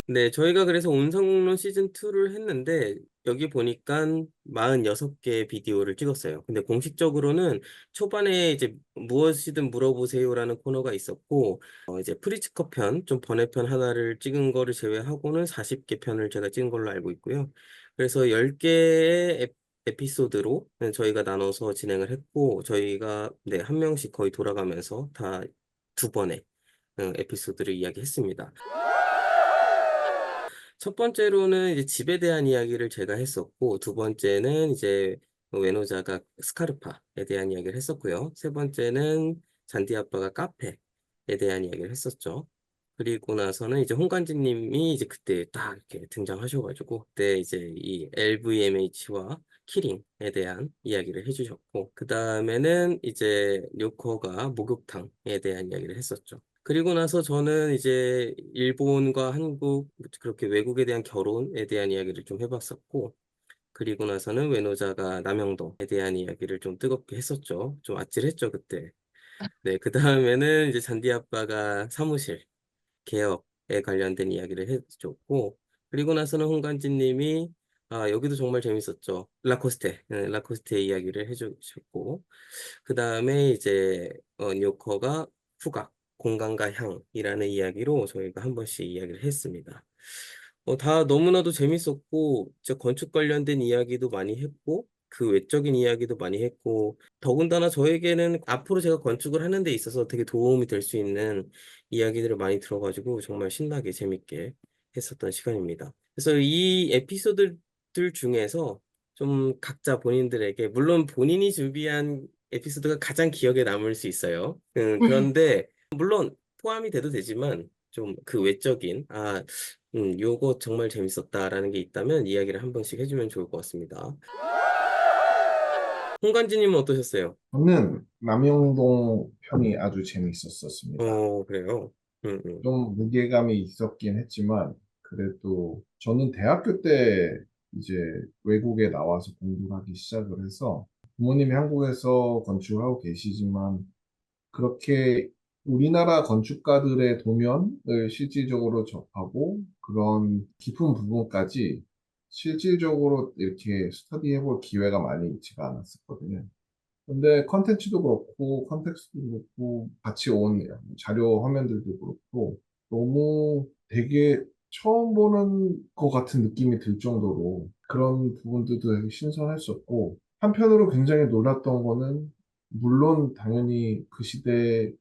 네, 저희가 그래서 온성론 시즌2를 했는데, 여기 보니까 46개의 비디오를 찍었어요. 근데 공식적으로는 초반에 이제 무엇이든 물어보세요라는 코너가 있었고, 이제 프리츠커 편, 좀 번외편 하나를 찍은 거를 제외하고는 40개 편을 제가 찍은 걸로 알고 있고요. 그래서 10개의 에피소드로 저희가 나눠서 진행을 했고, 저희가 네, 한 명씩 거의 돌아가면서 다 두 번의 에피소드를 이야기했습니다. 첫 번째로는 이제 집에 대한 이야기를 제가 했었고, 두 번째는 이제 외노자가 스카르파에 대한 이야기를 했었고요. 세 번째는 잔디 아빠가 카페에 대한 이야기를 했었죠. 그리고 나서는 이제 홍간지님이 이제 그때 딱 이렇게 등장하셔가지고, 그때 이제 이 LVMH와 키링에 대한 이야기를 해주셨고, 그 다음에는 이제 료커가 목욕탕에 대한 이야기를 했었죠. 그리고 나서 저는 이제 일본과 한국, 그렇게 외국에 대한 결혼에 대한 이야기를 좀 해봤었고, 그리고 나서는 외노자가 남영동에 대한 이야기를 좀 뜨겁게 했었죠. 좀 아찔했죠, 그때. 네, 그 다음에는 이제 잔디 아빠가 사무실 개혁에 관련된 이야기를 해줬고, 그리고 나서는 홍간지 님이 여기도 정말 재밌었죠. 라코스테, 라코스테 이야기를 해주셨고, 그 다음에 이제 요커가 후각, 공간과 향이라는 이야기로 저희가 한 번씩 이야기를 했습니다. 다 너무나도 재밌었고, 진짜 건축 관련된 이야기도 많이 했고, 그 외적인 이야기도 많이 했고, 더군다나 저에게는 앞으로 제가 건축을 하는 데 있어서 되게 도움이 될 수 있는 이야기들을 많이 들어가지고 정말 신나게 재밌게 했었던 시간입니다. 그래서 이 에피소드들 중에서 좀 각자 본인들에게, 물론 본인이 준비한 에피소드가 가장 기억에 남을 수 있어요. 그런데 물론 포함이 돼도 되지만 좀 그 외적인 요거 정말 재밌었다라는 게 있다면 이야기를 한 번씩 해주면 좋을 것 같습니다. 홍간지님은 어떠셨어요? 저는 남영동 편이 아주 재밌었습니다. 그래요. 음, 음, 좀 무게감이 있었긴 했지만, 그래도 저는 대학교 때 이제 외국에 나와서 공부를 하기 시작을 해서 부모님이 한국에서 건축을 하고 계시지만 그렇게 우리나라 건축가들의 도면을 실질적으로 접하고 그런 깊은 부분까지 실질적으로 이렇게 스터디해 볼 기회가 많이 있지가 않았었거든요. 근데 컨텐츠도 그렇고 컨텍스트도 그렇고 같이 온 자료 화면들도 그렇고 너무 되게 처음 보는 것 같은 느낌이 들 정도로 그런 부분들도 되게 신선했었고, 한편으로 굉장히 놀랐던 거는 물론 당연히 그 시대의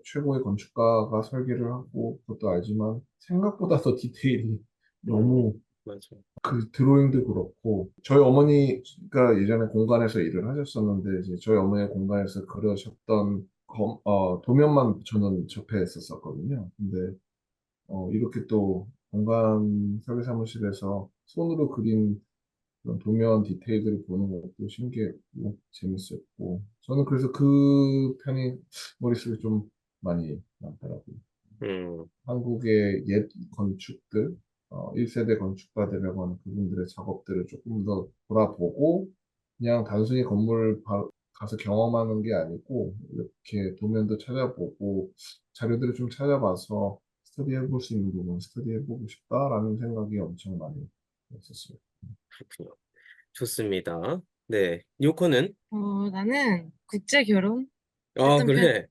최고의 건축가가 설계를 하고 그것도 알지만 생각보다 더 디테일이 너무, 맞아. 그 드로잉도 그렇고 저희 어머니가 예전에 공간에서 일을 하셨었는데 이제 저희 어머니 공간에서 그려셨던 도면만 저는 접했었거든요. 근데 이렇게 또 공간 설계 사무실에서 손으로 그린 그런 도면 디테일들을 보는 것도 신기했고 재밌었고, 저는 그래서 그 편이 머릿속에 좀 많이 남더라고요. 음, 한국의 옛 건축들, 1세대 건축가들이라고 하는 그분들의 작업들을 조금 더 돌아보고, 그냥 단순히 가서 경험하는 게 아니고, 이렇게 도면도 찾아보고, 자료들을 좀 찾아봐서 스터디해 볼 수 있는 부분 스터디해 보고 싶다라는 생각이 엄청 많이 있었어요. 그렇군요. 좋습니다. 네. 요코는? 나는 국제 결혼 아, 했던 편. 그래.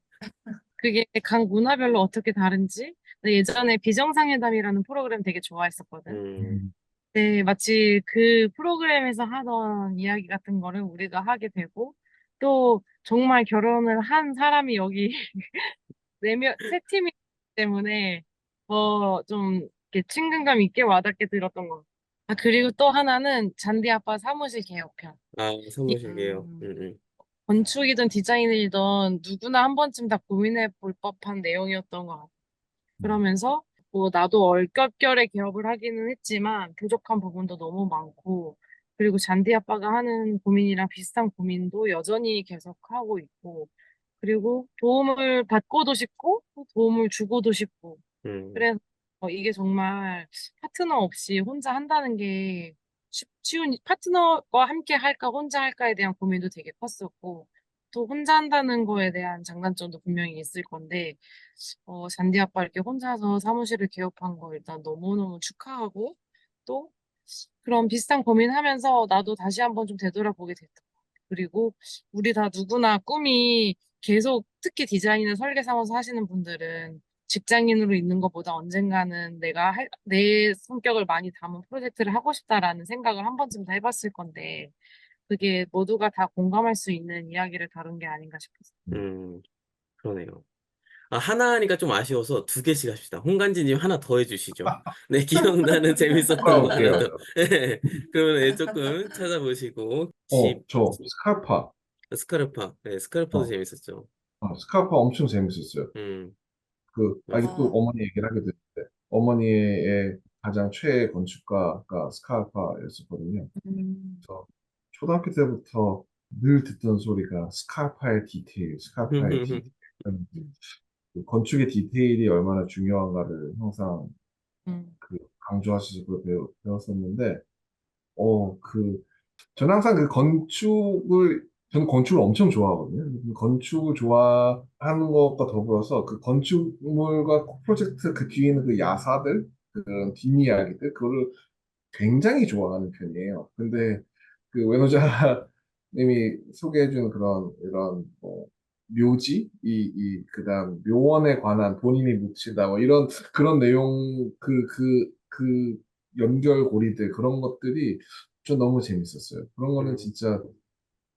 그게 각 문화별로 어떻게 다른지. 나 예전에 비정상회담이라는 프로그램 되게 좋아했었거든. 음, 근데 마치 그 프로그램에서 하던 이야기 같은 거를 우리가 하게 되고, 또 정말 결혼을 한 사람이 여기 세 팀이기 때문에 더 좀 이렇게 친근감 있게 와닿게 들었던 것 같아. 그리고 또 하나는 잔디 아빠 사무실 개업편. 사무실이에요. 건축이든 디자인이든 누구나 한 번쯤 다 고민해 볼 법한 내용이었던 것 같아요. 음. 그러면서 뭐 나도 얼떨결에 개업을 하기는 했지만 부족한 부분도 너무 많고, 그리고 잔디 아빠가 하는 고민이랑 비슷한 고민도 여전히 계속하고 있고, 그리고 도움을 받고도 싶고 또 도움을 주고도 싶고, 음, 그래서 이게 정말 파트너 없이 혼자 한다는 게 쉬운, 파트너와 함께 할까 혼자 할까에 대한 고민도 되게 컸었고, 또 혼자 한다는 거에 대한 장단점도 분명히 있을 건데, 잔디 아빠 이렇게 혼자서 사무실을 개업한 거 일단 너무너무 축하하고, 또 그런 비슷한 고민하면서 나도 다시 한번 좀 되돌아보게 됐던 것 같아. 그리고 우리 다 누구나 꿈이 계속 특히 디자인이나 설계 사무소 하시는 분들은 직장인으로 있는 것보다 언젠가는 내 성격을 많이 담은 프로젝트를 하고 싶다라는 생각을 한 번쯤 다 해봤을 건데 그게 모두가 다 공감할 수 있는 이야기를 다룬 게 아닌가 싶었어. 음, 그러네요. 아, 하나 하니까 좀 아쉬워서 두 개씩 합시다. 홍간지님 하나 더 해주시죠. 네, 기억나는 재밌었던 거 하나 돌아올게요. 더. 네, 그러면 네, 조금 찾아보시고, 저 스카르파. 스카르파. 네, 스카르파도 어, 재밌었죠. 스카르파 엄청 재밌었어요. 음, 아직도 맞아요. 어머니 얘기를 하게 되는데, 어머니의 가장 최애 건축가가 스카르파였었거든요. 음, 그래서 초등학교 때부터 늘 듣던 소리가 스카르파의 디테일, 스카르파의 디테일. 그 건축의 디테일이 얼마나 중요한가를 항상 음, 강조하시고 배웠었는데, 어, 그, 저는 항상 저는 건축을 엄청 좋아하거든요. 건축을 좋아하는 것과 더불어서 그 건축물과 프로젝트 그 뒤에 있는 그 야사들, 그런 뒷이야기들, 그거를 굉장히 좋아하는 편이에요. 근데 그 외노자님이 소개해준 이런 묘지, 그다음 묘원에 관한 본인이 묻히다, 뭐 그런 내용, 그 연결고리들, 그런 것들이 좀 너무 재밌었어요. 그런 거는 음, 진짜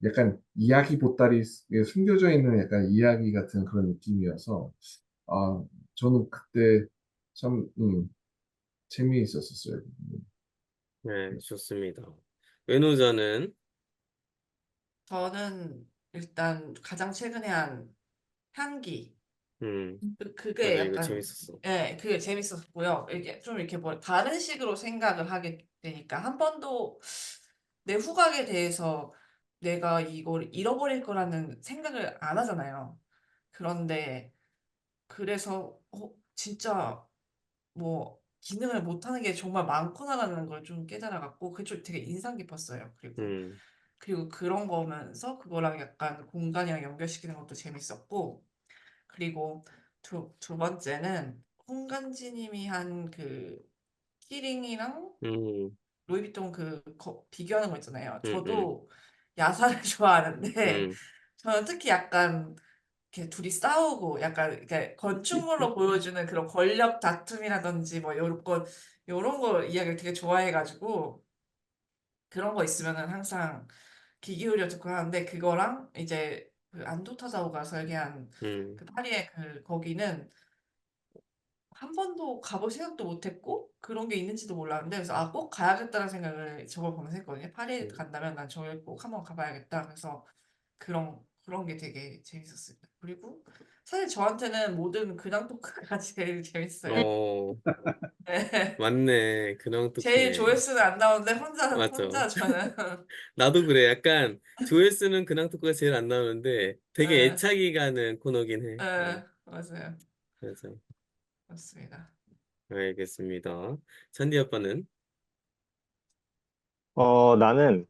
약간 이야기 보따리에 숨겨져 있는 약간 이야기 같은 그런 느낌이어서, 아, 저는 그때 참, 재미있었었어요. 네, 좋습니다. 외노자는, 저는 일단 가장 최근에 한 향기. 음, 그게 맞아, 이거 약간, 재밌었어. 예, 그게 재밌었고요. 이게 좀 이렇게 뭐 다른 식으로 생각을 하게 되니까 한 번도 내 후각에 대해서 내가 이걸 잃어버릴 거라는 생각을 안 하잖아요. 그런데 그래서 진짜 뭐 기능을 못하는 게 정말 많구나라는 걸 좀 깨달아갖고 그게 좀 되게 인상 깊었어요. 음, 그리고 그런 거면서 그거랑 약간 공간이랑 연결시키는 것도 재밌었고 그리고 두 번째는 홍간지님이 한 그 키링이랑 음, 루이비통 비교하는 거 있잖아요. 음, 음, 저도 야사를 좋아하는데 음. 저는 특히 약간 이렇게 둘이 싸우고 약간 이렇게 건축물로 보여주는 그런 권력 다툼이라든지 뭐 요런 거 이야기를 되게 좋아해가지고 그런 거 있으면은 항상 귀 기울여 듣고 하는데 그거랑 이제 그 안도 타자오가 설계한 음. 그 파리의 거기는 한 번도 가볼 생각도 못했고 그런 게 있는지도 몰랐는데 그래서 꼭 가야겠다는 생각을 저걸 보면서 했거든요. 파리 간다면 난 저걸 꼭 한번 가봐야겠다. 그래서 그런 게 되게 재밌었습니다. 그리고 사실 저한테는 모든 근황 토크가 제일 재밌어요. 어, 네. 맞네. 근황 제일 토크네. 조회수는 안 나오는데 혼자 맞죠. 저는 나도 그래. 약간 조회수는 근황 토크가 제일 안 나오는데 되게 네, 애착이 가는 코너긴 해. 네, 맞아요. 맞아. 맞습니다. 알겠습니다. 찬디 아빠는? 나는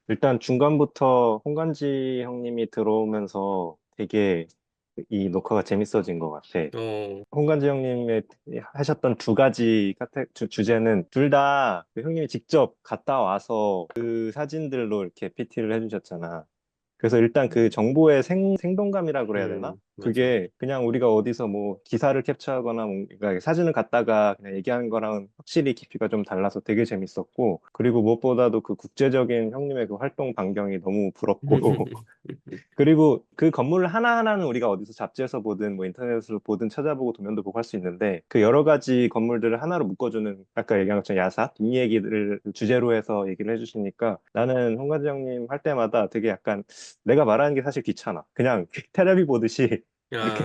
일단 중간부터 홍간지 형님이 들어오면서 되게 이 녹화가 재밌어진 것 같아. 어, 홍간지 형님의 하셨던 두 가지 주제는 둘 다 형님이 직접 갔다 와서 그 사진들로 이렇게 PT를 해주셨잖아. 그래서 일단 그 정보의 생동감이라 그래야 되나? 맞아. 그게 그냥 우리가 어디서 뭐 기사를 캡처하거나 뭔가 사진을 갖다가 그냥 얘기하는 거랑 확실히 깊이가 좀 달라서 되게 재밌었고, 그리고 무엇보다도 그 국제적인 형님의 그 활동 반경이 너무 부럽고, 그리고 그 건물 하나하나는 우리가 어디서 잡지에서 보든 뭐 인터넷에서 보든 찾아보고 도면도 보고 할 수 있는데 그 여러 가지 건물들을 하나로 묶어주는 아까 얘기한 것처럼 야사, 뒷얘기들을 주제로 해서 얘기를 해주시니까 나는 홍가지 형님 할 때마다 되게 약간 내가 말하는 게 사실 귀찮아. 그냥 테레비 보듯이 이렇게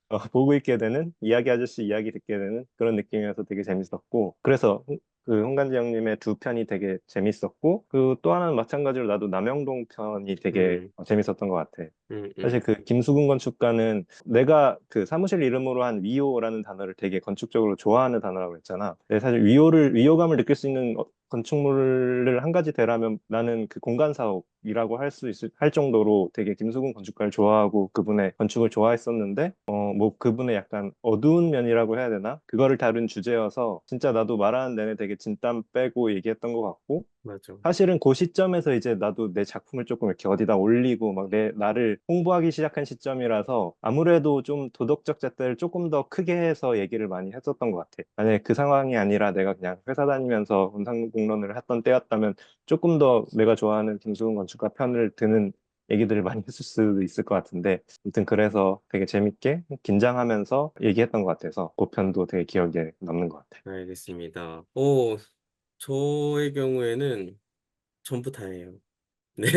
아, 보고 있게 되는 이야기 아저씨 이야기 듣게 되는 그런 느낌이어서 되게 재밌었고 그래서 그 홍간지 형님의 두 편이 되게 재밌었고 그 또 하나는 마찬가지로 나도 남영동 편이 되게 음, 재밌었던 것 같아. 음, 사실 음, 그 김수근 건축가는 내가 그 사무실 이름으로 한 위오라는 단어를 되게 건축적으로 좋아하는 단어라고 했잖아. 근데 사실 위오감을 느낄 수 있는 건축물을 한 가지 대라면 나는 그 공간 사업 건축이라고 할 정도로 되게 김수근 건축가를 좋아하고 그분의 건축을 좋아했었는데, 뭐 그분의 약간 어두운 면이라고 해야 되나? 그거를 다룬 주제여서 진짜 나도 말하는 내내 되게 진땀 빼고 얘기했던 것 같고, 맞아. 사실은 그 시점에서 이제 나도 내 작품을 조금 이렇게 어디다 올리고 막 나를 홍보하기 시작한 시점이라서 아무래도 좀 도덕적 잣대를 조금 더 크게 해서 얘기를 많이 했었던 것 같아. 만약에 그 상황이 아니라 내가 그냥 회사 다니면서 원상공론을 했던 때였다면 조금 더 내가 좋아하는 김수근 건축가 편을 드는 얘기들을 많이 했을 수도 있을 것 같은데, 아무튼 그래서 되게 재밌게 긴장하면서 얘기했던 것 같아서 그 편도 되게 기억에 남는 것 같아. 알겠습니다. 저의 경우에는 전부 다예요. 네.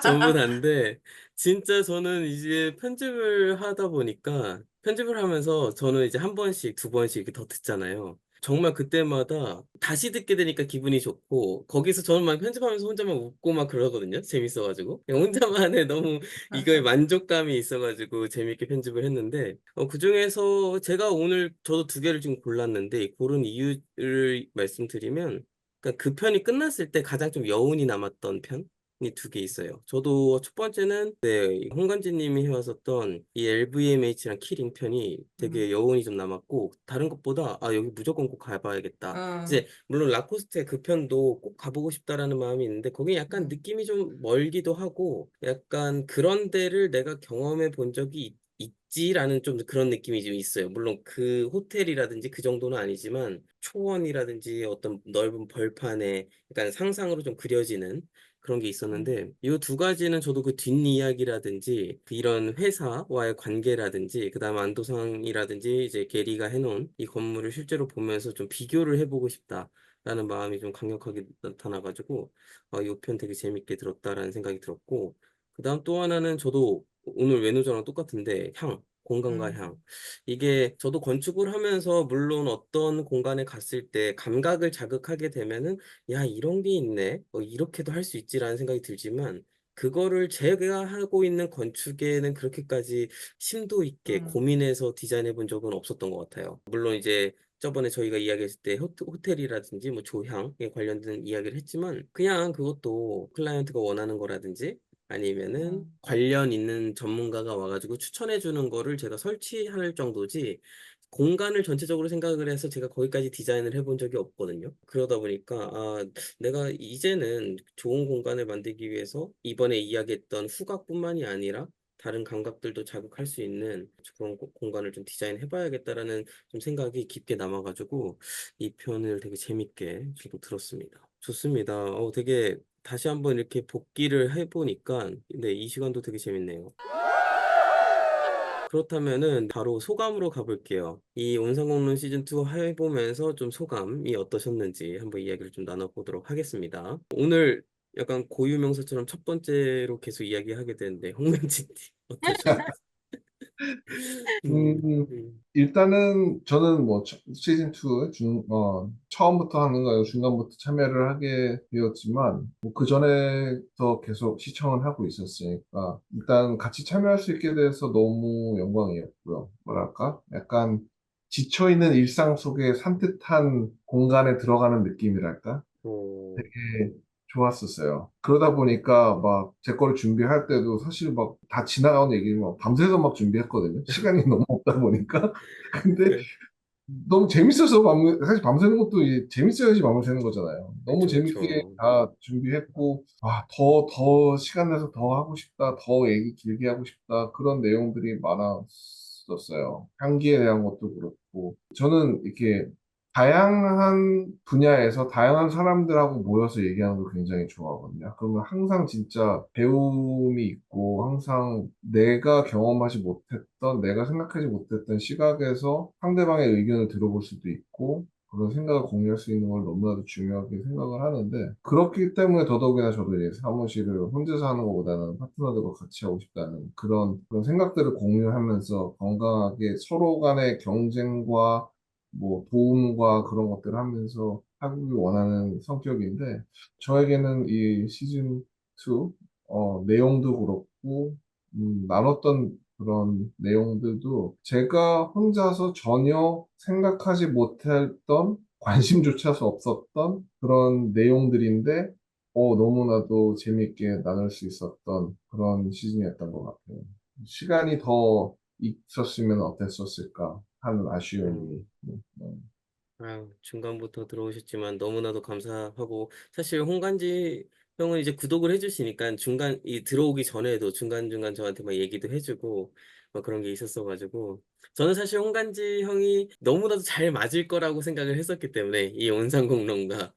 전부 다인데, 진짜 저는 이제 편집을 하다 보니까, 편집을 하면서 저는 이제 한 번씩, 두 번씩 이렇게 더 듣잖아요. 정말 그때마다 다시 듣게 되니까 기분이 좋고, 거기서 저는 막 편집하면서 혼자만 웃고 막 그러거든요. 재밌어가지고. 그냥 혼자만의 너무 이거에 만족감이 있어가지고 재밌게 편집을 했는데, 그중에서 제가 오늘 저도 두 개를 지금 골랐는데, 고른 이유를 말씀드리면, 그러니까 그 편이 끝났을 때 가장 좀 여운이 남았던 편? 이 두 개 있어요. 저도 첫 번째는 네, 홍간지 님이 해왔었던 이 LVMH랑 키링 편이 되게 여운이 좀 남았고 다른 것보다 여기 무조건 꼭 가봐야겠다. 음, 이제 물론 라코스테 그 편도 꼭 가보고 싶다라는 마음이 있는데 거기 약간 음, 느낌이 좀 멀기도 하고 약간 그런 데를 내가 경험해 본 적이 있지라는 좀 그런 느낌이 좀 있어요. 물론 그 호텔이라든지 그 정도는 아니지만 초원이라든지 어떤 넓은 벌판에 약간 상상으로 좀 그려지는 그런 게 음, 있었는데 이 두 가지는 저도 그 뒷이야기라든지 그 이런 회사와의 관계라든지 그다음 안도상이라든지 이제 게리가 해놓은 이 건물을 실제로 보면서 좀 비교를 해보고 싶다라는 마음이 좀 강력하게 나타나가지고 이 편 되게 재밌게 들었다라는 생각이 들었고 그다음 또 하나는 저도 오늘 외노저랑 똑같은데 공간과 음, 향. 이게 저도 건축을 하면서 물론 어떤 공간에 갔을 때 감각을 자극하게 되면은 야, 이런 게 있네. 이렇게도 할 수 있지라는 생각이 들지만, 그거를 제가 하고 있는 건축에는 그렇게까지 심도 있게 음, 고민해서 디자인해 본 적은 없었던 것 같아요. 물론 이제 저번에 저희가 이야기했을 때 호텔이라든지 뭐 조향에 관련된 이야기를 했지만, 그냥 그것도 클라이언트가 원하는 거라든지, 아니면은 음, 관련 있는 전문가가 와가지고 추천해 주는 거를 제가 설치할 정도지, 공간을 전체적으로 생각을 해서 제가 거기까지 디자인을 해본 적이 없거든요. 그러다 보니까 내가 이제는 좋은 공간을 만들기 위해서 이번에 이야기했던 후각뿐만이 아니라 다른 감각들도 자극할 수 있는 그런 공간을 좀 디자인해봐야겠다라는 좀 생각이 깊게 남아가지고 이 편을 되게 재밌게 저도 들었습니다. 좋습니다. 되게 다시 한번 이렇게 복기를 해보니까 네, 이 시간도 되게 재밌네요. 그렇다면은 바로 소감으로 가볼게요. 이 온상공론 시즌2 해보면서 좀 소감이 어떠셨는지 한번 이야기를 좀 나눠보도록 하겠습니다. 오늘 약간 고유명사처럼 첫 번째로 계속 이야기하게 되는데 홍명진 어떠셨나요? 음, 음, 음, 일단은 저는 뭐 시즌 2 처음부터 하는 거예요. 중간부터 참여를 하게 되었지만 뭐 그 전에도 계속 시청을 하고 있었으니까 일단 같이 참여할 수 있게 돼서 너무 영광이었고요. 뭐랄까? 약간 지쳐있는 일상 속에 산뜻한 공간에 들어가는 느낌이랄까? 어, 되게 좋았었어요. 그러다 보니까 막 제 거를 준비할 때도 사실 막 다 지나가는 얘기 막 밤새서 막 준비했거든요. 시간이 너무 없다 보니까. 근데 그, 너무 재밌어서 사실 밤새는 것도 재밌어야지 밤을 새는 거잖아요. 너무 그쵸, 재밌게 그쵸. 다 준비했고, 더 시간 내서 더 하고 싶다, 더 얘기 길게 하고 싶다, 그런 내용들이 많았었어요. 향기에 대한 것도 그렇고. 저는 이렇게 다양한 분야에서 다양한 사람들하고 모여서 얘기하는 걸 굉장히 좋아하거든요. 그러면 항상 진짜 배움이 있고, 항상 내가 경험하지 못했던, 내가 생각하지 못했던 시각에서 상대방의 의견을 들어볼 수도 있고, 그런 생각을 공유할 수 있는 걸 너무나도 중요하게 생각을 하는데, 그렇기 때문에 더더욱이나 저도 이제 사무실을 혼자서 하는 것보다는 파트너들과 같이 하고 싶다는 그런 생각들을 공유하면서 건강하게 서로 간의 경쟁과 뭐 도움과 그런 것들을 하면서 하길 원하는 성격인데 저에게는 이 시즌 2 내용도 그렇고 나눴던 그런 내용들도 제가 혼자서 전혀 생각하지 못했던 관심조차도 없었던 그런 내용들인데 너무나도 재밌게 나눌 수 있었던 그런 시즌이었던 것 같아요. 시간이 더 있었으면 어땠었을까 하는 아쉬움이. 음, 아유, 중간부터 들어오셨지만 너무나도 감사하고, 사실 홍간지 형은 이제 구독을 해주시니까 들어오기 전에도 중간중간 저한테 막 얘기도 해주고, 막 그런 게 있었어가지고, 저는 사실 홍간지 형이 너무나도 잘 맞을 거라고 생각을 했었기 때문에, 이 온상공론과,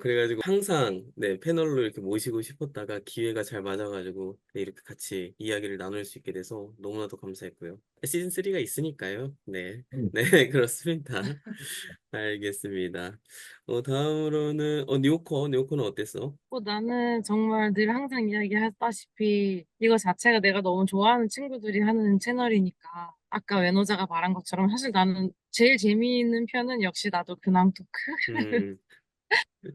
그래가지고 항상, 네, 패널로 이렇게 모시고 싶었다가 기회가 잘 맞아가지고, 네, 이렇게 같이 이야기를 나눌 수 있게 돼서 너무나도 감사했고요. 시즌 3가 있으니까요. 네. 네, 그렇습니다. 알겠습니다. 다음으로는, 뉴코는 어땠어? 나는 정말 늘 항상 이야기했다시피 이거 자체가 내가 너무 좋아하는 친구들이 하는 채널이니까 아까 외노자가 말한 것처럼 사실 나는 제일 재미있는 편은 역시 나도 근황 토크. 음,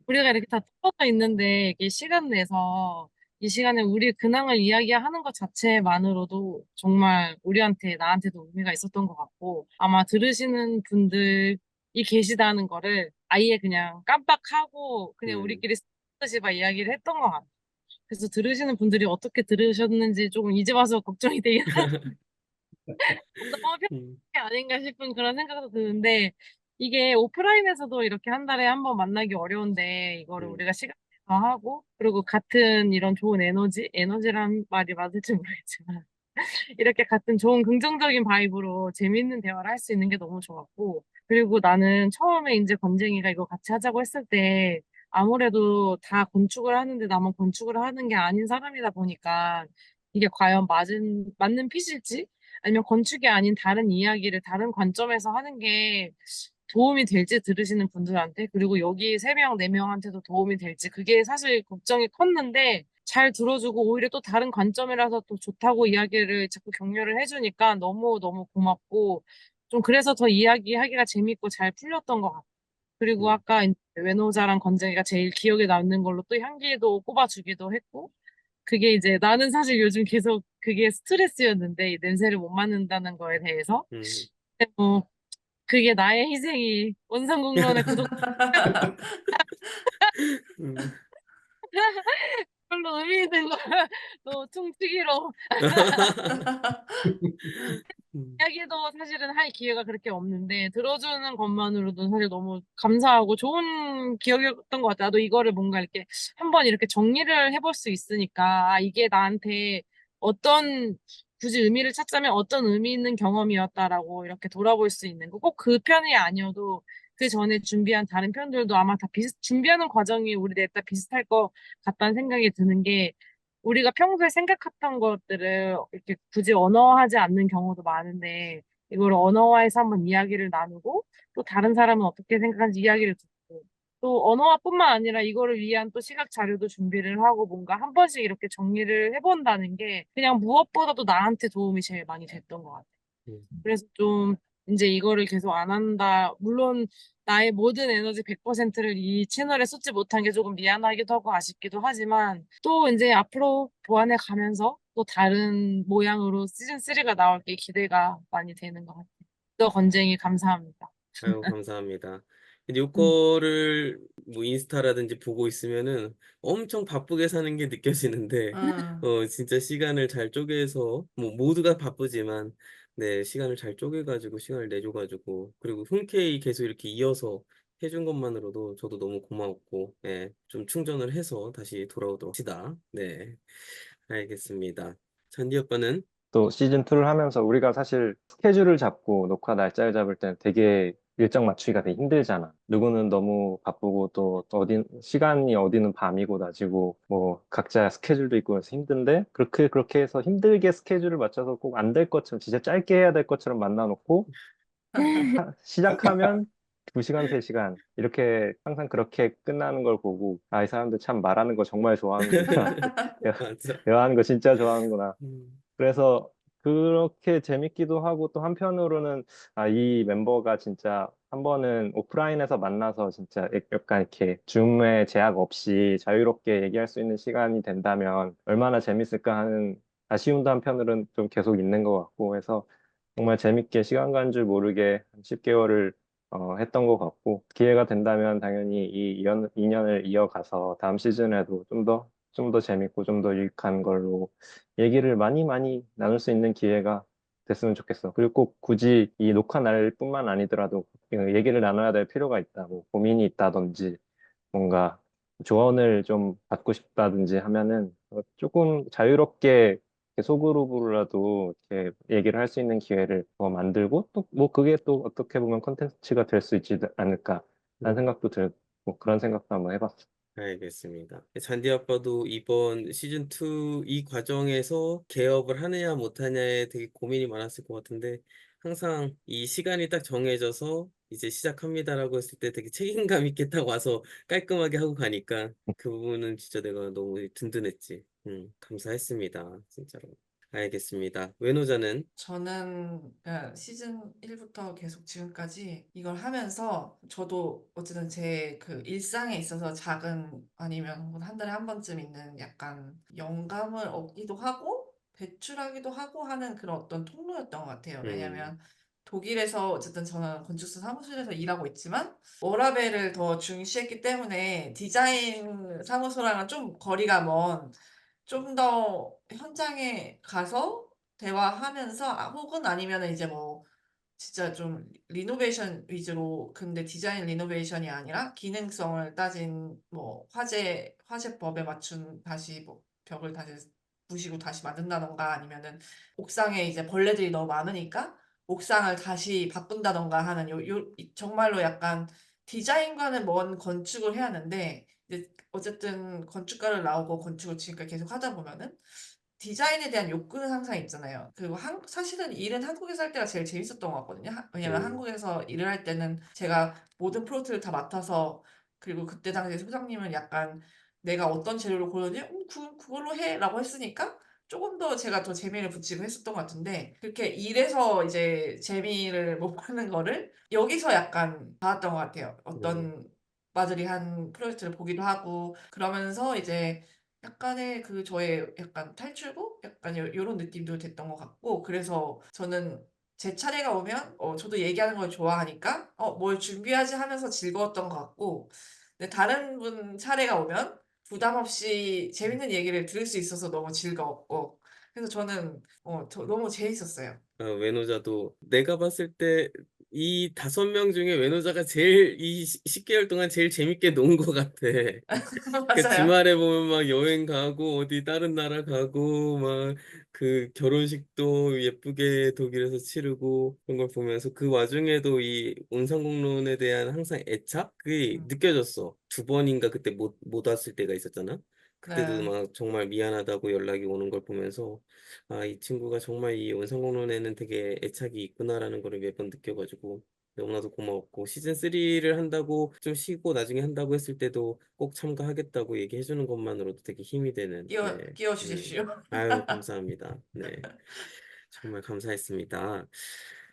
우리가 이렇게 다 떨어져 있는데 이게 시간 내서 이 시간에 우리 근황을 이야기하는 것 자체만으로도 정말 우리한테 나한테도 의미가 있었던 것 같고 아마 들으시는 분들이 계시다는 거를 아예 그냥 깜빡하고 그냥 음, 우리끼리 스듯이 막 이야기를 했던 것 같아요. 그래서 들으시는 분들이 어떻게 들으셨는지 조금 이제 와서 걱정이 되긴 너무 편한 음, 게 아닌가 싶은 그런 생각도 드는데 이게 오프라인에서도 이렇게 한 달에 한 번 만나기 어려운데 이거를 음, 우리가 시간 내서 하고 그리고 같은 이런 좋은 에너지란 말이 맞을지 모르겠지만 이렇게 같은 좋은 긍정적인 바이브로 재밌는 대화를 할 수 있는 게 너무 좋았고, 그리고 나는 처음에 이제 건쟁이가 이거 같이 하자고 했을 때, 아무래도 다 건축을 하는데 나만 건축을 하는 게 아닌 사람이다 보니까, 이게 과연 맞는 핏일지? 아니면 건축이 아닌 다른 이야기를 다른 관점에서 하는 게 도움이 될지 들으시는 분들한테, 그리고 여기 세 명, 네 명한테도 도움이 될지, 그게 사실 걱정이 컸는데, 잘 들어주고 오히려 또 다른 관점이라서 또 좋다고 이야기를 자꾸 격려를 해주니까 너무너무 고맙고 좀 그래서 더 이야기하기가 재밌고 잘 풀렸던 것 같아요. 그리고 음. 아까 이제 외노자랑 건쟁이가 제일 기억에 남는 걸로 또 향기도 꼽아주기도 했고 그게 이제 나는 사실 요즘 계속 그게 스트레스였는데 이 냄새를 못 맡는다는 거에 대해서 음. 근데 뭐 그게 나의 희생이 원상공론의 구독 음. 별로 의미 있는 걸 너무 퉁치기로 음. 이야기도 사실은 할 기회가 그렇게 없는데 들어주는 것만으로도 사실 너무 감사하고 좋은 기억이었던 것 같아. 나도 이거를 뭔가 이렇게 한번 이렇게 정리를 해볼 수 있으니까 아, 이게 나한테 어떤 굳이 의미를 찾자면 어떤 의미 있는 경험이었다라고 이렇게 돌아볼 수 있는 거. 꼭 그 편이 아니어도 그 전에 준비한 다른 편들도 아마 다 준비하는 과정이 우리 넷 다 비슷할 것 같다는 생각이 드는 게 우리가 평소에 생각했던 것들을 이렇게 굳이 언어화하지 않는 경우도 많은데, 이걸 언어화해서 한번 이야기를 나누고, 또 다른 사람은 어떻게 생각하는지 이야기를 듣고, 또 언어화뿐만 아니라 이거를 위한 또 시각 자료도 준비를 하고 뭔가 한 번씩 이렇게 정리를 해본다는 게 그냥 무엇보다도 나한테 도움이 제일 많이 됐던 것 같아요. 음. 그래서 좀 이제 이거를 계속 안 한다. 물론 나의 모든 에너지 100%를 이 채널에 쏟지 못한 게 조금 미안하기도 하고 아쉽기도 하지만 또 이제 앞으로 보완해 가면서 또 다른 모양으로 시즌 3가 나올 게 기대가 많이 되는 것 같아요. 또 건쟁이 감사합니다. 아유, 감사합니다. 음. 뉴코를 뭐 인스타라든지 보고 있으면은 엄청 바쁘게 사는 게 느껴지는데, 음. 진짜 시간을 잘 쪼개서, 뭐 모두가 바쁘지만, 네, 시간을 잘 쪼개가지고, 시간을 내줘가지고, 그리고 흔쾌히 계속 이렇게 이어서 해준 것만으로도 저도 너무 고마웠고, 네, 좀 충전을 해서 다시 돌아오도록 합시다. 네, 알겠습니다. 잔디 오빠는? 또 시즌2를 하면서 우리가 사실 스케줄을 잡고 녹화 날짜를 잡을 때는 되게 일정 맞추기가 되게 힘들잖아. 누구는 너무 바쁘고 또 시간이 어디는 밤이고 낮이고 뭐 각자 스케줄도 있고 해서 힘든데 그렇게 해서 힘들게 스케줄을 맞춰서 꼭 안 될 것처럼 진짜 짧게 해야 될 것처럼 만나 놓고 시작하면 2시간, 3시간 이렇게 항상 그렇게 끝나는 걸 보고 아, 이 사람들 참 말하는 거 정말 좋아하는구나. 맞아. 대화하는 거 진짜 좋아하는구나. 음, 그래서 그렇게 재밌기도 하고 또 한편으로는 아, 이 멤버가 진짜 한 번은 오프라인에서 만나서 진짜 약간 이렇게 줌의 제약 없이 자유롭게 얘기할 수 있는 시간이 된다면 얼마나 재밌을까 하는 아쉬움도 한편으로는 좀 계속 있는 것 같고 해서 정말 재밌게 시간 간 줄 모르게 한 10개월을 했던 것 같고, 기회가 된다면 당연히 이 인연을 이어가서 다음 시즌에도 좀 더 재밌고 좀 더 유익한 걸로 얘기를 많이 많이 나눌 수 있는 기회가 됐으면 좋겠어. 그리고 꼭 굳이 이 녹화 날뿐만 아니더라도 얘기를 나눠야 될 필요가 있다. 뭐 고민이 있다든지 뭔가 조언을 좀 받고 싶다든지 하면은 조금 자유롭게 이렇게 소그룹으로라도 이렇게 얘기를 할 수 있는 기회를 만들고 또 뭐 그게 또 어떻게 보면 콘텐츠가 될 수 있지 않을까 라는 음. 생각도 들고 뭐 그런 생각도 한번 해봤어. 알겠습니다. 잔디 아빠도 이번 시즌 2 이 과정에서 개업을 하느냐 못하냐에 되게 고민이 많았을 것 같은데 항상 이 시간이 딱 정해져서 이제 시작합니다라고 했을 때 되게 책임감 있게 딱 와서 깔끔하게 하고 가니까 그 부분은 진짜 내가 너무 든든했지. 감사했습니다. 진짜로. 알겠습니다. 외노자는 저는 그냥 시즌 1부터 계속 지금까지 이걸 하면서 저도 어쨌든 제 그 일상에 있어서 작은 아니면 한 달에 한 번쯤 있는 약간 영감을 얻기도 하고 배출하기도 하고 하는 그런 어떤 통로였던 것 같아요. 음, 왜냐면 독일에서 어쨌든 저는 건축사 사무실에서 일하고 있지만 워라밸을 더 중시했기 때문에 디자인 사무소랑은 좀 거리가 먼 좀 더 현장에 가서 대화하면서 혹은 아니면은 이제 뭐 진짜 좀 리노베이션 위주로 근데 디자인 리노베이션이 아니라 기능성을 따진 뭐 화재법에 맞춘 다시 뭐 벽을 다시 부시고 다시 만든다던가 아니면은 옥상에 이제 벌레들이 너무 많으니까 옥상을 다시 바꾼다던가 하는 정말로 약간 디자인과는 먼 건축을 해야 하는데 이제 어쨌든 건축가를 나오고 건축을 지금까지 계속 하다 보면은 디자인에 대한 욕구는 항상 있잖아요. 그리고 사실은 일은 한국에서 할 때가 제일 재밌었던 것 같거든요. 왜냐면 음, 한국에서 일을 할 때는 제가 모든 프로젝트를 다 맡아서 그리고 그때 당시에 소장님은 약간 내가 어떤 재료를 고르니 그걸로 해라고 했으니까 조금 더 제가 더 재미를 붙이고 했었던 것 같은데 그렇게 일에서 이제 재미를 못 받는 거를 여기서 약간 받았던 것 같아요. 음, 어떤 오빠들이 한 프로젝트를 보기도 하고 그러면서 이제 약간의 그 저의 약간 탈출구? 약간 요런 느낌도 됐던 것 같고 그래서 저는 제 차례가 오면 저도 얘기하는 걸 좋아하니까 뭘 준비하지 하면서 즐거웠던 것 같고 근데 다른 분 차례가 오면 부담 없이 재밌는 얘기를 들을 수 있어서 너무 즐거웠고 그래서 저는 너무 재밌었어요. 외노자도 내가 봤을 때 이 5명 중에 외노자가 제일 이 10개월 동안 제일 재밌게 논 것 같아. 그 맞아요. 주말에 보면 막 여행 가고 어디 다른 나라 가고 막 그 결혼식도 예쁘게 독일에서 치르고 그런 걸 보면서 그 와중에도 이 온상공론에 대한 항상 애착이 음, 느껴졌어. 2번인가 그때 못 왔을 때가 있었잖아. 그때도 네. 막 정말 미안하다고 연락이 오는 걸 보면서 아, 이 친구가 정말 이 온상공론에는 되게 애착이 있구나라는 걸 매번 느껴가지고 너무나도 고마웠고 시즌 3를 한다고 좀 쉬고 나중에 한다고 했을 때도 꼭 참가하겠다고 얘기해 주는 것만으로도 되게 힘이 되는 네. 끼워 주십시오. 아유 감사합니다. 네. 정말 감사했습니다.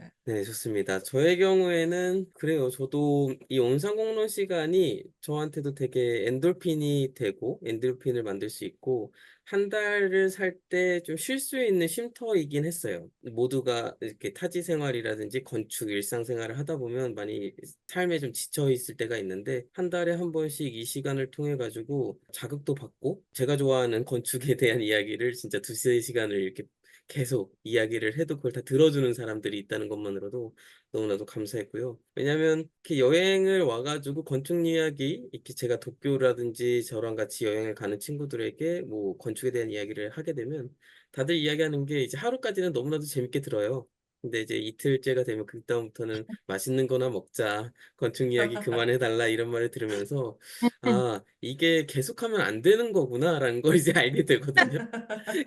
네. 네, 좋습니다. 저의 경우에는 그래요. 저도 이 온상공론 시간이 저한테도 되게 엔돌핀이 되고 엔돌핀을 만들 수 있고 한 달을 살 때 좀 쉴 수 있는 쉼터이긴 했어요. 모두가 이렇게 타지 생활이라든지 건축 일상생활을 하다 보면 많이 삶에 좀 지쳐 있을 때가 있는데 한 달에 한 번씩 이 시간을 통해 가지고 자극도 받고 제가 좋아하는 건축에 대한 이야기를 진짜 두세 시간을 이렇게 계속 이야기를 해도 그걸 다 들어주는 사람들이 있다는 것만으로도 너무나도 감사했고요. 왜냐면 이렇게 여행을 와가지고 건축 이야기, 이렇게 제가 도쿄라든지 저랑 같이 여행을 가는 친구들에게 뭐 건축에 대한 이야기를 하게 되면 다들 이야기하는 게 이제 하루까지는 너무나도 재밌게 들어요. 근데 이제 이틀째가 되면 그다음부터는 맛있는 거나 먹자, 건축 이야기 그만해달라 이런 말을 들으면서 아, 이게 계속하면 안 되는 거구나라는 걸 이제 알게 되거든요.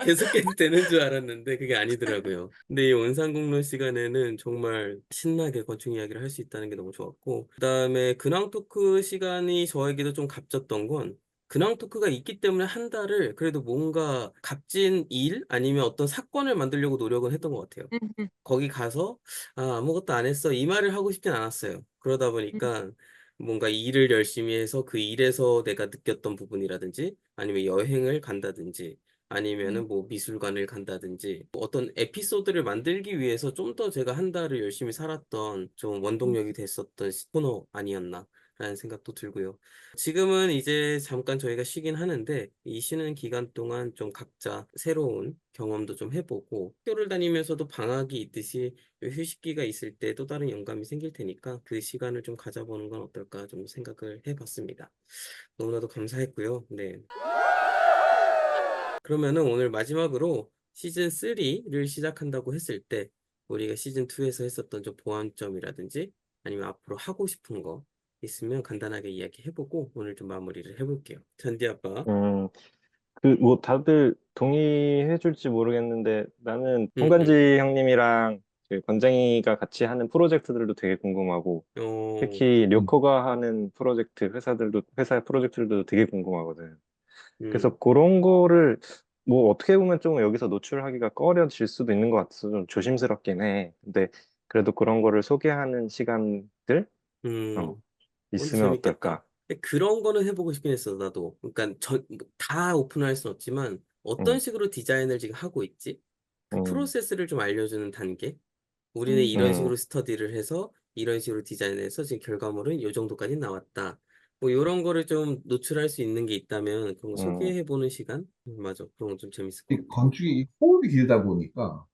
계속해도 되는 줄 알았는데 그게 아니더라고요. 근데 이 원상공론 시간에는 정말 신나게 건축 이야기를 할 수 있다는 게 너무 좋았고 그다음에 근황 토크 시간이 저에게도 좀 값졌던 건 근황 토크가 있기 때문에 한 달을 그래도 뭔가 값진 일 아니면 어떤 사건을 만들려고 노력은 했던 것 같아요. 거기 가서 아, 아무것도 안 했어 이 말을 하고 싶진 않았어요. 그러다 보니까 뭔가 일을 열심히 해서 그 일에서 내가 느꼈던 부분이라든지 아니면 여행을 간다든지 아니면은 뭐 미술관을 간다든지 뭐 어떤 에피소드를 만들기 위해서 좀 더 제가 한 달을 열심히 살았던 좀 원동력이 됐었던 코너 아니었나 라는 생각도 들고요. 지금은 이제 잠깐 저희가 쉬긴 하는데 이 쉬는 기간 동안 좀 각자 새로운 경험도 좀 해보고 학교를 다니면서도 방학이 있듯이 휴식기가 있을 때 또 다른 영감이 생길 테니까 그 시간을 좀 가져보는 건 어떨까 좀 생각을 해봤습니다. 너무나도 감사했고요. 네. 그러면은 오늘 마지막으로 시즌 3를 시작한다고 했을 때 우리가 시즌 2에서 했었던 좀 보완점이라든지 아니면 앞으로 하고 싶은 거 있으면 간단하게 이야기해보고 오늘 좀 마무리를 해볼게요. 잔디 아빠. 음, 그, 뭐, 다들 동의해 줄지 모르겠는데, 나는 음, 홍간지 형님이랑 그 권장이가 같이 하는 프로젝트들도 되게 궁금하고, 어, 특히 료커가 하는 프로젝트, 회사 프로젝트들도 되게 궁금하거든. 음, 그래서 그런 거를, 뭐, 어떻게 보면 좀 여기서 노출하기가 꺼려질 수도 있는 것 같아서 좀 조심스럽긴 해. 근데 그래도 그런 거를 소개하는 시간들, 어, 음. 있으면 재밌겠다. 어떨까? 근데 그런 거는 해보고 싶긴 했어, 나도. 그러니까 다 오픈할 순 없지만 어떤 음, 식으로 디자인을 지금 하고 있지? 그 음, 프로세스를 좀 알려주는 단계? 우리는 음, 이런 음, 식으로 스터디를 해서 이런 식으로 디자인해서 지금 결과물은 이 정도까지 나왔다. 뭐 이런 거를 좀 노출할 수 있는 게 있다면 그런 거 음, 소개해보는 시간? 맞아. 그런 거 좀 재밌을 것 이 같아. 건축이 호흡이 길다 보니까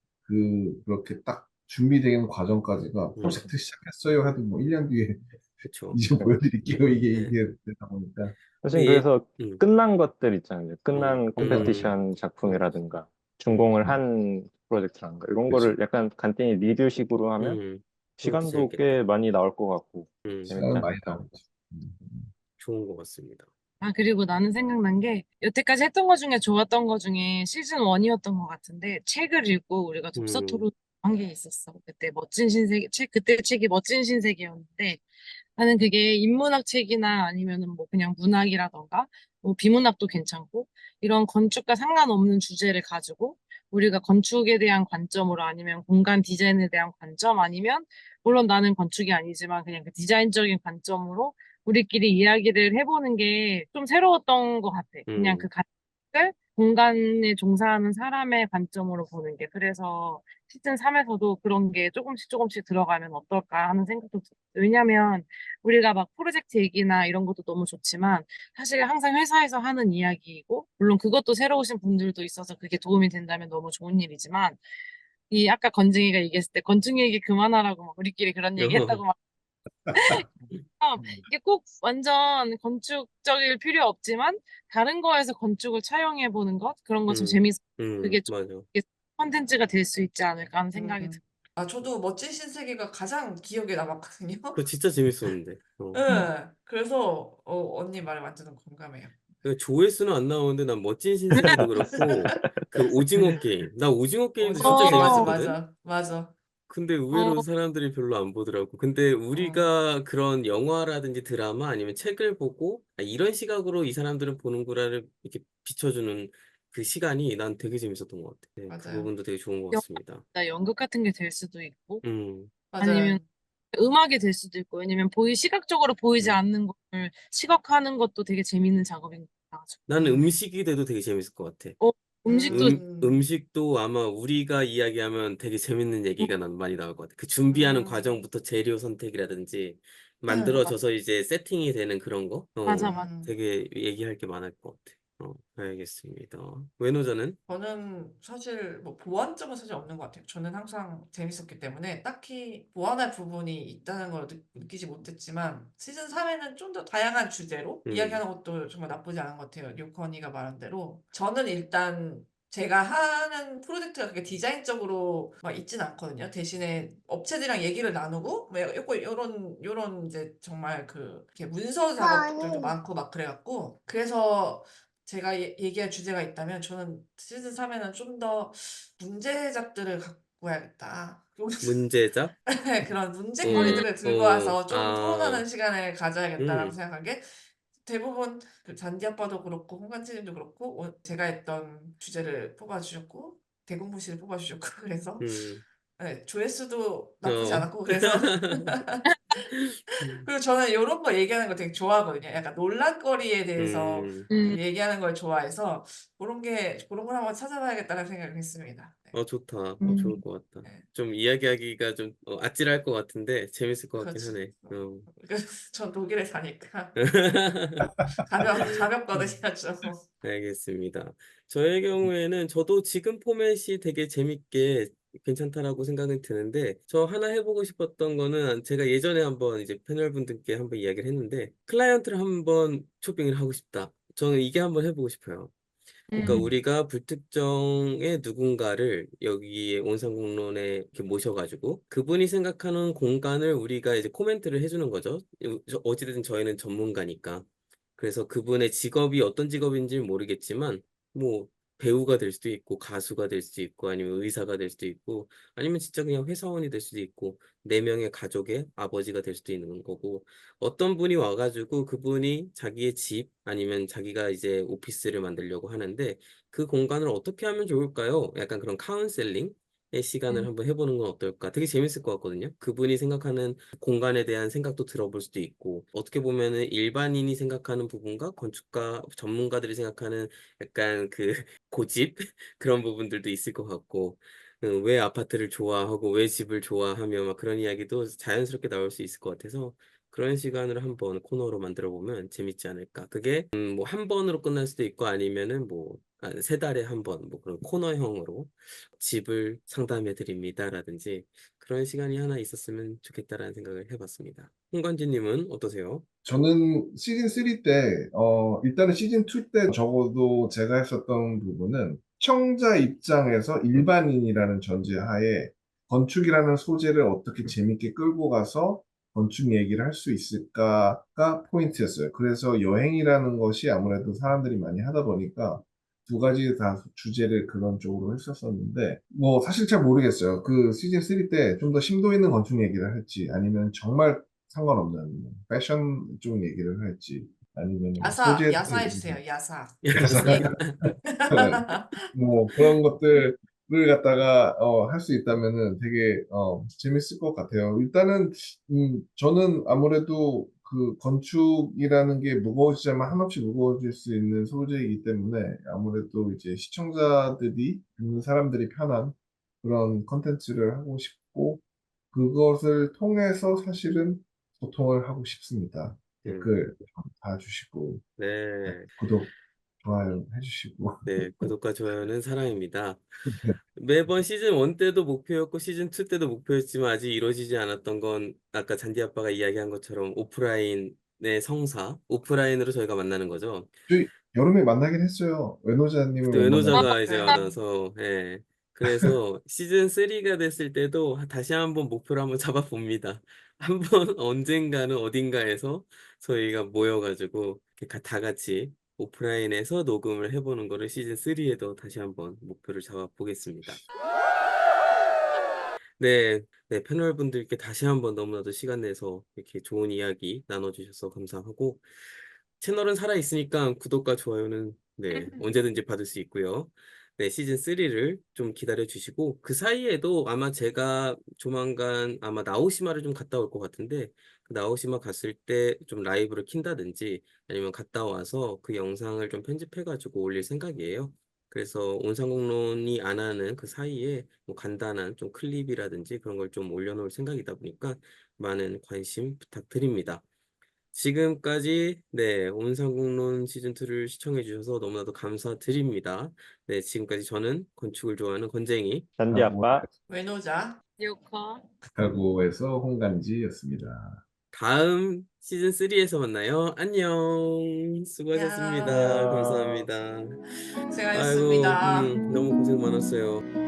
그렇게 딱 준비되는 과정까지가 음, 프로젝트 시작했어요 해도 뭐 1년 뒤에 그쵸. 이제 보여드릴게요. 이게 네. 이게 되다 보니까 근데 사실 그래서 음, 끝난 것들 있잖아요. 음, 끝난 음, 컴페티션 음, 작품이라든가 음, 준공을 한 프로젝트라든가 이런 그렇죠. 거를 약간 간단히 리뷰식으로 하면 그것도 시간도 재밌겠다. 꽤 많이 나올 것 같고 재밌지 시간은 많이 않을까. 나오죠. 좋은 것 같습니다. 아, 그리고 나는 생각난 게, 여태까지 했던 것 중에 좋았던 것 중에 시즌 1이었던 것 같은데, 책을 읽고 우리가 독서 음, 토론 한 게 있었어. 그때 멋진 신세계, 그때 책이 멋진 신세계였는데, 나는 그게 인문학 책이나 아니면은 뭐 그냥 문학이라던가, 뭐 비문학도 괜찮고, 이런 건축과 상관없는 주제를 가지고, 우리가 건축에 대한 관점으로 아니면 공간 디자인에 대한 관점 아니면, 물론 나는 건축이 아니지만 그냥 그 디자인적인 관점으로 우리끼리 이야기를 해보는 게 좀 새로웠던 것 같아. 그냥 그 음, 관점을 공간에 종사하는 사람의 관점으로 보는 게. 그래서 시즌 3에서도 그런 게 조금씩 조금씩 들어가면 어떨까 하는 생각도 들어요. 왜냐면 우리가 막 프로젝트 얘기나 이런 것도 너무 좋지만 사실 항상 회사에서 하는 이야기이고, 물론 그것도 새로우신 분들도 있어서 그게 도움이 된다면 너무 좋은 일이지만, 이 아까 건증이가 얘기했을 때 건축 얘기 그만하라고 막 우리끼리 그런 얘기 했다고 막 이게 꼭 완전 건축적일 필요 없지만 다른 거에서 건축을 차용해 보는 것 그런 거 좀 재밌어. 그게 좀 맞아. 컨텐츠가 될 수 있지 않을까 하는 생각이 들어요. 음. 아, 저도 멋진 신세계가 가장 기억에 남았거든요. 그거 진짜 재밌었는데. 네, 그래서 언니 말에 완전 공감해요. 그 조회수는 안 나오는데 난 멋진 신세계도 그렇고 그 오징어 게임. 나 오징어 게임도 오징어 진짜 게임 맞아, 어, 재밌었거든. 맞아, 맞아. 근데 어, 의외로 사람들이 별로 안 보더라고. 근데 어, 우리가 그런 영화라든지 드라마 아니면 책을 보고 아, 이런 시각으로 이 사람들은 보는구나를 이렇게 비춰주는 그 시간이 난 되게 재밌었던 것 같아. 네, 그 맞아요. 부분도 되게 좋은 것 같습니다. 영화나 연극 같은 게 될 수도 있고 음, 아니면 맞아요. 음악이 될 수도 있고 왜냐면 시각적으로 보이지 음. 않는 걸 시각화하는 것도 되게 재밌는 작업인 것 같아가지고. 나는 음식이 돼도 되게 재밌을 것 같아. 어, 음식도 음식도 아마 우리가 이야기하면 되게 재밌는 음, 얘기가 난 많이 나올 것 같아. 그 준비하는 음, 과정부터 재료 선택이라든지 맞아 만들어져서 이제 세팅이 되는 그런 거, 맞아 맞아. 되게 얘기할 게 많을 것 같아. 알겠습니다. 외노자는? 저는 사실 뭐 보완점은 사실 없는 것 같아요. 저는 항상 재밌었기 때문에 딱히 보완할 부분이 있다는 걸 느끼지 못했지만 시즌 3에는 좀 더 다양한 주제로 음, 이야기하는 것도 정말 나쁘지 않은 것 같아요. 요커니가 말한 대로. 저는 일단 제가 하는 프로젝트가 그게 디자인적으로 막 있진 않거든요. 대신에 업체들이랑 얘기를 나누고 뭐 요런 이제 정말 그 이렇게 문서 작업들도 많고 막 그래갖고 그래서 제가 얘기할 주제가 있다면 저는 시즌 3에는 좀 더 문제작들을 갖고 와야겠다. 문제작? 그런 어, 문제거리들을 들고 어, 와서 좀 아, 토론하는 시간을 가져야겠다라고 음, 생각한 게 대부분 그 잔디 아빠도 그렇고 홍관지님도 그렇고 제가 했던 주제를 뽑아주셨고 대공부 씨를 뽑아주셨고 그래서 음, 네, 조회수도 나쁘지 어. 않았고 그래서 음, 그리고 저는 이런 거 얘기하는 거 되게 좋아하거든요. 약간 논란거리에 대해서 음, 얘기하는 걸 좋아해서 그런 걸 한번 찾아봐야겠다는 생각을 했습니다. 네. 좋다. 좋을 음. 것 같다. 네. 좀 이야기하기가 좀 아찔할 것 같은데 재밌을 것 같긴 그렇죠. 하네. 전 독일에 사니까 가볍거든요, 좀. 알겠습니다. 저의 경우에는 저도 지금 포맷이 되게 재밌게 괜찮다라고 생각은 드는데 저 하나 해보고 싶었던 거는 제가 예전에 한번 이제 패널분들께 한번 이야기를 했는데 클라이언트를 한번 초빙을 하고 싶다. 저는 이게 한번 해보고 싶어요. 그러니까 음. 우리가 불특정의 누군가를 여기에 온상공론에 이렇게 모셔가지고 그분이 생각하는 공간을 우리가 이제 코멘트를 해주는 거죠. 어찌됐든 저희는 전문가니까. 그래서 그분의 직업이 어떤 직업인지는 모르겠지만 뭐 배우가 될 수도 있고 가수가 될 수도 있고 아니면 의사가 될 수도 있고 아니면 진짜 그냥 회사원이 될 수도 있고 네 명의 가족의 아버지가 될 수도 있는 거고 어떤 분이 와가지고 그분이 자기의 집 아니면 자기가 이제 오피스를 만들려고 하는데 그 공간을 어떻게 하면 좋을까요? 약간 그런 카운셀링의 시간을 음. 한번 해보는 건 어떨까? 되게 재밌을 것 같거든요. 그분이 생각하는 공간에 대한 생각도 들어볼 수도 있고 어떻게 보면은 일반인이 생각하는 부분과 건축가 전문가들이 생각하는 약간 그 고집 그런 부분들도 있을 것 같고 왜 아파트를 좋아하고 왜 집을 좋아하며 막 그런 이야기도 자연스럽게 나올 수 있을 것 같아서 그런 시간을 한번 코너로 만들어 보면 재밌지 않을까. 그게 뭐 한 번으로 끝날 수도 있고 아니면은 뭐 세 달에 한 번 뭐 그런 코너형으로 집을 상담해 드립니다라든지 그런 시간이 하나 있었으면 좋겠다라는 생각을 해봤습니다. 홍관지님은 어떠세요? 저는 시즌 3 때, 일단은 시즌 2 때 적어도 제가 했었던 부분은 시청자 입장에서 일반인이라는 전제하에 건축이라는 소재를 어떻게 재밌게 끌고 가서 건축 얘기를 할 수 있을까가 포인트였어요. 그래서 여행이라는 것이 아무래도 사람들이 많이 하다 보니까 두 가지 다 주제를 그런 쪽으로 했었었는데, 뭐 사실 잘 모르겠어요. 그 시즌 3 때 좀 더 심도 있는 건축 얘기를 할지 아니면 정말 상관없는 패션 쪽 얘기를 할지 아니면 소재 야사 얘기를 해주세요, 야사. 야사. 뭐 그런 것들을 갖다가 할 수 있다면은 되게 재밌을 것 같아요. 일단은 저는 아무래도 그 건축이라는 게 무거워지자면 한없이 무거워질 수 있는 소재이기 때문에 아무래도 이제 시청자들이 듣는 사람들이 편한 그런 컨텐츠를 하고 싶고 그것을 통해서 사실은 소통을 하고 싶습니다. 음, 댓글 달아주시고 네. 구독, 좋아요 해주시고 네, 구독과 좋아요는 사랑입니다. 매번 시즌 1 때도 목표였고 시즌 2 때도 목표였지만 아직 이루어지지 않았던 건 아까 잔디 아빠가 이야기한 것처럼 오프라인의 성사, 오프라인으로 저희가 만나는 거죠. 저희 여름에 만나긴 했어요. 외노자님을 그때 못 만나고. 외노자가 이제 네. 많아서 예. 그래서 시즌 3가 됐을 때도 다시 한번 목표를 한번 잡아봅니다. 한번 언젠가는 어딘가에서 저희가 모여가지고 이렇게 다 같이 오프라인에서 녹음을 해보는 거를 시즌 3에도 다시 한번 목표를 잡아보겠습니다. 네, 네, 패널분들께 다시 한번 너무나도 시간 내서 이렇게 좋은 이야기 나눠주셔서 감사하고 채널은 살아있으니까 구독과 좋아요는 네, 언제든지 받을 수 있고요. 네, 시즌 3를 좀 기다려 주시고 그 사이에도 아마 제가 조만간 아마 나오시마를 좀 갔다 올 것 같은데 그 나오시마 갔을 때 좀 라이브를 킨다든지 아니면 갔다 와서 그 영상을 좀 편집해 가지고 올릴 생각이에요. 그래서 온상공론이 안 하는 그 사이에 뭐 간단한 좀 클립이라든지 그런 걸 좀 올려놓을 생각이다 보니까 많은 관심 부탁드립니다. 지금까지 네, 온상공론 시즌2를 시청해 주셔서 너무나도 감사드립니다. 네, 지금까지 저는 건축을 좋아하는 건쟁이 잔디 아빠. 외노자. 요커. 시카고에서 홍간지였습니다. 다음 시즌3에서 만나요. 안녕. 수고하셨습니다. 야, 감사합니다. 아이고, 고생하셨습니다. 너무 고생 많았어요.